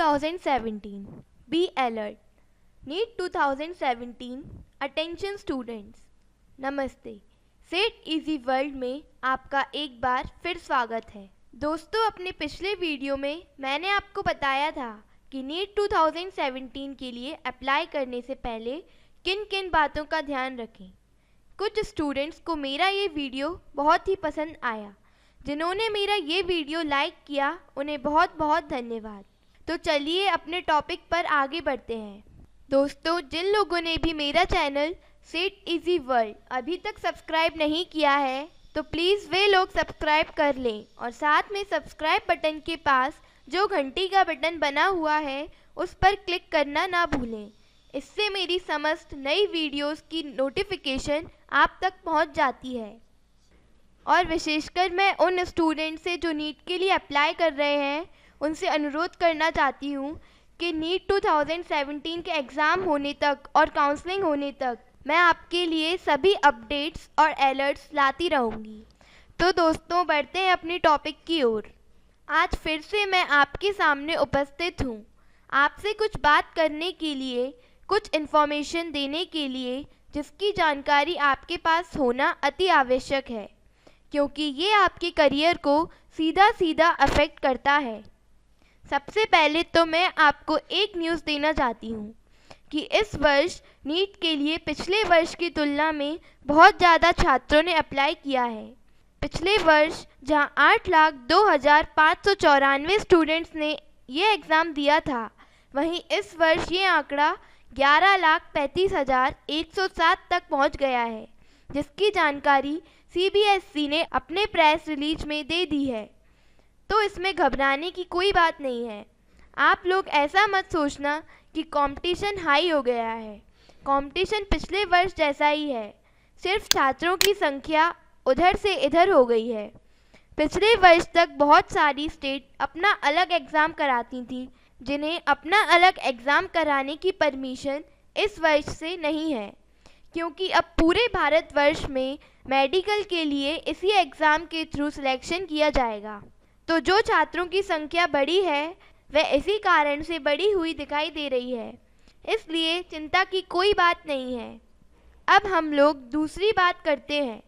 2017. Be alert. NEET 2017. Attention students. नमस्ते. Set easy world में आपका एक बार फिर स्वागत है। दोस्तों, अपने पिछले वीडियो में मैंने आपको बताया था कि नीट 2017 के लिए अप्लाई करने से पहले किन किन बातों का ध्यान रखें। कुछ स्टूडेंट्स को मेरा ये वीडियो बहुत ही पसंद आया। जिन्होंने मेरा ये वीडियो लाइक किया उन्हें बहुत बहुत धन्यवाद। तो चलिए अपने टॉपिक पर आगे बढ़ते हैं। दोस्तों, जिन लोगों ने भी मेरा चैनल सेट इजी वर्ल्ड अभी तक सब्सक्राइब नहीं किया है तो प्लीज़ वे लोग सब्सक्राइब कर लें और साथ में सब्सक्राइब बटन के पास जो घंटी का बटन बना हुआ है उस पर क्लिक करना ना भूलें। इससे मेरी समस्त नई वीडियोस की नोटिफिकेशन आप तक पहुंच जाती है। और विशेषकर मैं उन स्टूडेंट से जो नीट के लिए अप्लाई कर रहे हैं उनसे अनुरोध करना चाहती हूँ कि नीट 2017 के एग्ज़ाम होने तक और काउंसलिंग होने तक मैं आपके लिए सभी अपडेट्स और अलर्ट्स लाती रहूँगी। तो दोस्तों, बढ़ते हैं अपनी टॉपिक की ओर। आज फिर से मैं आपके सामने उपस्थित हूँ, आपसे कुछ बात करने के लिए, कुछ इन्फॉर्मेशन देने के लिए जिसकी जानकारी आपके पास होना अति आवश्यक है, क्योंकि ये आपके करियर को सीधा सीधा अफेक्ट करता है। सबसे पहले तो मैं आपको एक न्यूज़ देना चाहती हूँ कि इस वर्ष नीट के लिए पिछले वर्ष की तुलना में बहुत ज़्यादा छात्रों ने अप्लाई किया है। पिछले वर्ष जहां 8,02,594 स्टूडेंट्स ने ये एग्ज़ाम दिया था, वहीं इस वर्ष ये आंकड़ा 11,35,107 तक पहुंच गया है, जिसकी जानकारी CBSE ने अपने प्रेस रिलीज में दे दी है। तो इसमें घबराने की कोई बात नहीं है। आप लोग ऐसा मत सोचना कि कंपटीशन हाई हो गया है। कंपटीशन पिछले वर्ष जैसा ही है, सिर्फ छात्रों की संख्या उधर से इधर हो गई है। पिछले वर्ष तक बहुत सारी स्टेट अपना अलग एग्ज़ाम कराती थी, जिन्हें अपना अलग एग्ज़ाम कराने की परमिशन इस वर्ष से नहीं है, क्योंकि अब पूरे भारतवर्ष में मेडिकल के लिए इसी एग्ज़ाम के थ्रू सिलेक्शन किया जाएगा। तो जो छात्रों की संख्या बढ़ी है वह इसी कारण से बढ़ी हुई दिखाई दे रही है, इसलिए चिंता की कोई बात नहीं है। अब हम लोग दूसरी बात करते हैं।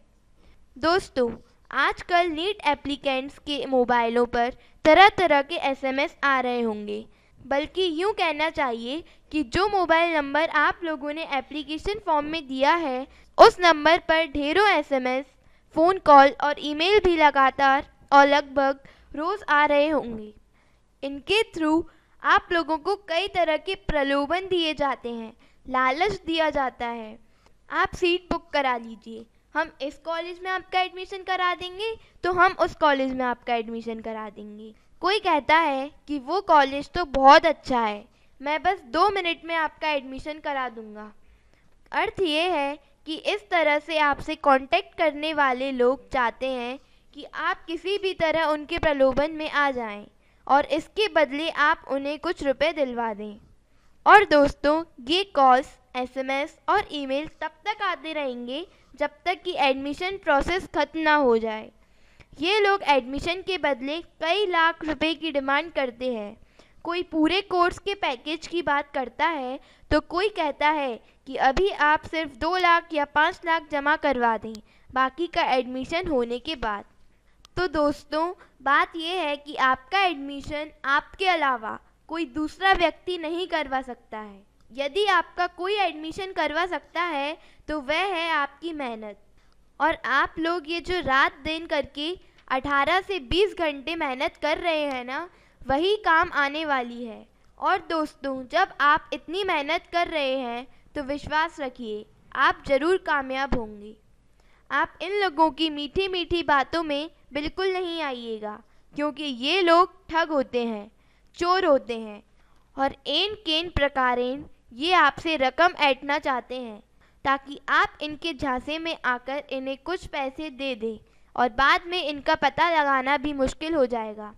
दोस्तों, आजकल नीट एप्लीकेंट्स के मोबाइलों पर तरह तरह के SMS आ रहे होंगे, बल्कि यूँ कहना चाहिए कि जो मोबाइल नंबर आप लोगों ने एप्लीकेशन फॉर्म में दिया है उस नंबर पर ढेरों SMS, फ़ोन कॉल और ईमेल भी लगातार और लगभग रोज़ आ रहे होंगे। इनके थ्रू आप लोगों को कई तरह के प्रलोभन दिए जाते हैं, लालच दिया जाता है। आप सीट बुक करा लीजिए, हम इस कॉलेज में आपका एडमिशन करा देंगे, तो हम उस कॉलेज में आपका एडमिशन करा देंगे। कोई कहता है कि वो कॉलेज तो बहुत अच्छा है, मैं बस 2 मिनट में आपका एडमिशन करा दूंगा। अर्थ ये है कि इस तरह से आपसे कांटेक्ट करने वाले लोग चाहते हैं कि आप किसी भी तरह उनके प्रलोभन में आ जाएं और इसके बदले आप उन्हें कुछ रुपए दिलवा दें। और दोस्तों, ये कॉल्स, SMS और ईमेल तब तक आते रहेंगे जब तक कि एडमिशन प्रोसेस ख़त्म ना हो जाए। ये लोग एडमिशन के बदले कई लाख रुपए की डिमांड करते हैं। कोई पूरे कोर्स के पैकेज की बात करता है तो कोई कहता है कि अभी आप सिर्फ 2 लाख या 5 लाख जमा करवा दें, बाकी का एडमिशन होने के बाद। तो दोस्तों, बात यह है कि आपका एडमिशन आपके अलावा कोई दूसरा व्यक्ति नहीं करवा सकता है। यदि आपका कोई एडमिशन करवा सकता है तो वह है आपकी मेहनत। और आप लोग ये जो रात दिन करके 18 से 20 घंटे मेहनत कर रहे हैं ना, वही काम आने वाली है। और दोस्तों, जब आप इतनी मेहनत कर रहे हैं तो विश्वास रखिए, आप ज़रूर कामयाब होंगे। आप इन लोगों की मीठी मीठी बातों में बिल्कुल नहीं आइएगा, क्योंकि ये लोग ठग होते हैं, चोर होते हैं और एन केन प्रकारेण ये आपसे रकम ऐंठना चाहते हैं ताकि आप इनके झांसे में आकर इन्हें कुछ पैसे दे दें और बाद में इनका पता लगाना भी मुश्किल हो जाएगा।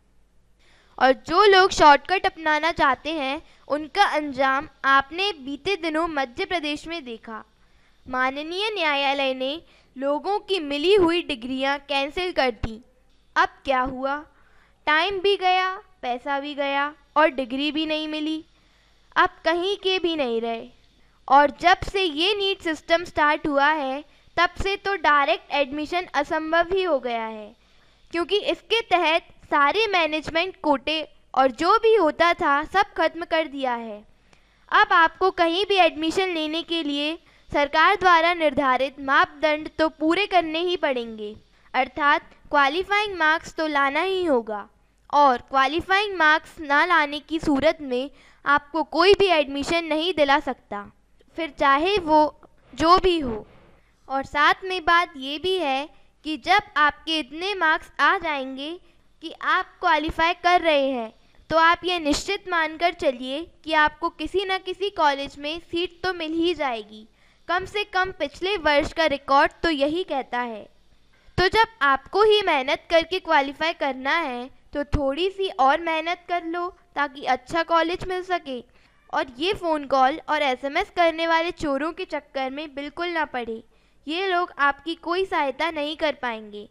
और जो लोग शॉर्टकट अपनाना चाहते हैं उनका अंजाम आपने बीते दिनों मध्य प्रदेश में देखा। माननीय न्यायालय ने लोगों की मिली हुई डिग्रियां कैंसिल कर दी। अब क्या हुआ? टाइम भी गया, पैसा भी गया और डिग्री भी नहीं मिली। आप कहीं के भी नहीं रहे। और जब से ये नीट सिस्टम स्टार्ट हुआ है तब से तो डायरेक्ट एडमिशन असंभव ही हो गया है, क्योंकि इसके तहत सारे मैनेजमेंट कोटे और जो भी होता था सब खत्म कर दिया है। अब आपको कहीं भी एडमिशन लेने के लिए सरकार द्वारा निर्धारित मापदंड तो पूरे करने ही पड़ेंगे, अर्थात क्वालिफाइंग मार्क्स तो लाना ही होगा। और क्वालिफाइंग मार्क्स ना लाने की सूरत में आपको कोई भी एडमिशन नहीं दिला सकता, फिर चाहे वो जो भी हो। और साथ में बात ये भी है कि जब आपके इतने मार्क्स आ जाएंगे कि आप क्वालिफाई कर रहे हैं तो आप ये निश्चित मानकर चलिए कि आपको किसी न किसी कॉलेज में सीट तो मिल ही जाएगी। कम से कम पिछले वर्ष का रिकॉर्ड तो यही कहता है। तो जब आपको ही मेहनत करके क्वालिफाई करना है तो थोड़ी सी और मेहनत कर लो ताकि अच्छा कॉलेज मिल सके। और ये फ़ोन कॉल और एसएमएस करने वाले चोरों के चक्कर में बिल्कुल ना पड़े। ये लोग आपकी कोई सहायता नहीं कर पाएंगे।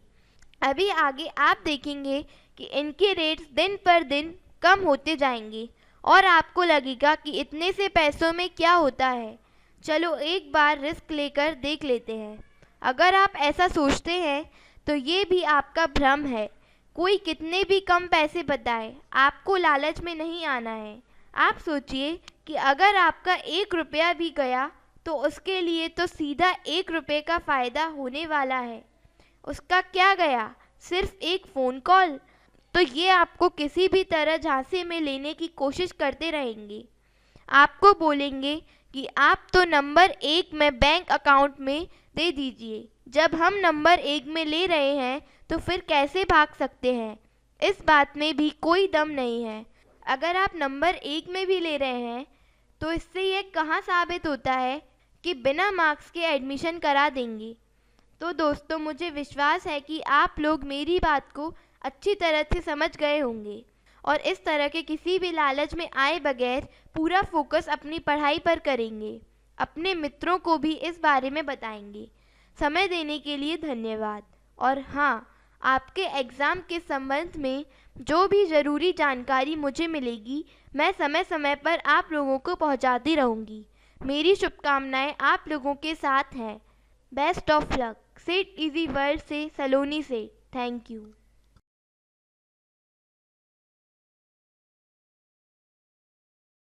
अभी आगे आप देखेंगे कि इनके रेट्स दिन पर दिन कम होते जाएंगे और आपको लगेगा कि इतने से पैसों में क्या होता है। चलो एक बार रिस्क लेकर देख लेते हैं। अगर आप ऐसा सोचते हैं तो ये भी आपका भ्रम है। कोई कितने भी कम पैसे बताए, आपको लालच में नहीं आना है। आप सोचिए कि अगर आपका 1 रुपया भी गया तो उसके लिए तो सीधा 1 रुपये का फ़ायदा होने वाला है। उसका क्या गया, सिर्फ एक फ़ोन कॉल। तो ये आपको किसी भी तरह झांसे में लेने की कोशिश करते रहेंगे। आपको बोलेंगे कि आप तो नंबर 1 में बैंक अकाउंट में दे दीजिए। जब हम नंबर 1 में ले रहे हैं तो फिर कैसे भाग सकते हैं? इस बात में भी कोई दम नहीं है। अगर आप नंबर 1 में भी ले रहे हैं तो इससे ये कहाँ साबित होता है कि बिना मार्क्स के एडमिशन करा देंगे। तो दोस्तों, मुझे विश्वास है कि आप लोग मेरी बात को अच्छी तरह से समझ गए होंगे और इस तरह के किसी भी लालच में आए बगैर पूरा फोकस अपनी पढ़ाई पर करेंगे। अपने मित्रों को भी इस बारे में बताएंगे। समय देने के लिए धन्यवाद। और हाँ, आपके एग्ज़ाम के संबंध में जो भी ज़रूरी जानकारी मुझे मिलेगी मैं समय समय पर आप लोगों को पहुंचाती रहूँगी। मेरी शुभकामनाएं आप लोगों के साथ हैं। Best of luck. Set easy world से सलोनी से। Thank you.